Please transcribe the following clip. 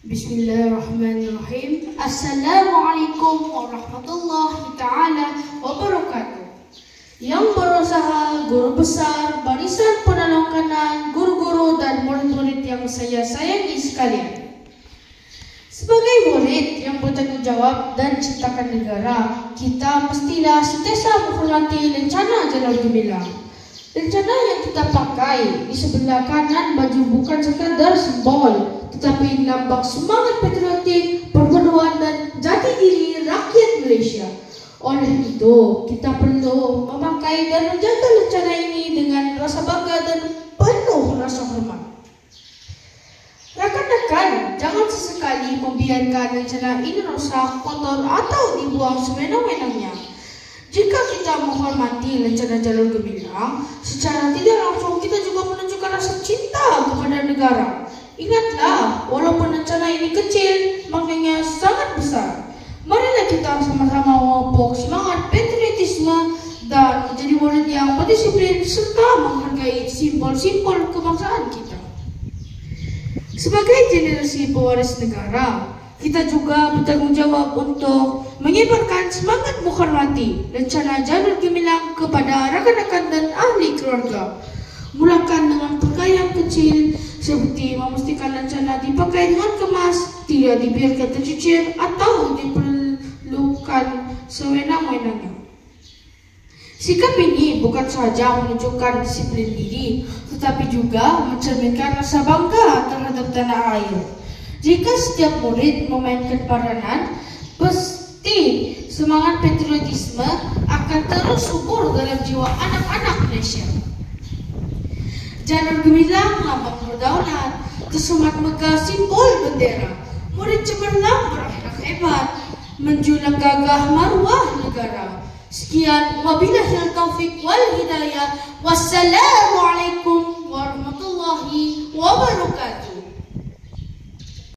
Bismillahirrahmanirrahim. Assalamualaikum warahmatullahi ta'ala wabarakatuh. Yang berusaha, guru besar, barisan penolong kanan, guru-guru dan murid-murid yang saya sayangi sekalian. Sebagai murid yang bertanggung jawab dan cintakan negara, kita mestilah sentiasa menghormati lencana Jalur Gemilang. Lencana yang kita pakai di sebelah kanan baju bukan sekadar simbol, tetapi lambang semangat patriotik, persatuan dan jati diri rakyat Malaysia. Oleh itu, kita perlu memakai dan menjaga lencana ini dengan rasa bangga dan penuh rasa hormat. Rakan-rakan, jangan sesekali membiarkan lencana ini rosak, kotor atau dibuang sewenang-wenangnya. Jika kita menghormati lencana Jalur Gemilang, secara tidak langsung kita juga menunjukkan rasa cinta kepada negara. Ingatlah, walaupun lencana ini kecil, maknanya sangat besar. Marilah kita sama-sama memupuk semangat patriotisme dan menjadi murid yang berdisiplin serta menghargai simbol-simbol kebangsaan kita. Sebagai generasi pewaris negara, kita juga bertanggung jawab untuk menyebarkan semangat menghormati lencana Jalur Gemilang kepada rakan-rakan dan ahli keluarga. Mulakan dengan pakaian kecil seperti memastikan lencana dipakai dengan kemas, tidak dibiarkan tercucir atau diperlukan sewenang-wenangnya. Sikap ini bukan sahaja menunjukkan disiplin diri, tetapi juga mencerminkan rasa bangga terhadap tanah air. Jika setiap murid memainkan peranan, pasti semangat patriotisme akan terus subur dalam jiwa anak-anak Malaysia. Jalur Gemilang lambang berdaulat, tersemat megah simbol bendera. Murid cemerlang berakhlak hebat, menjulang gagah maruah negara. Sekian, wabillahi taufiq wal hidayah. Wassalamualaikum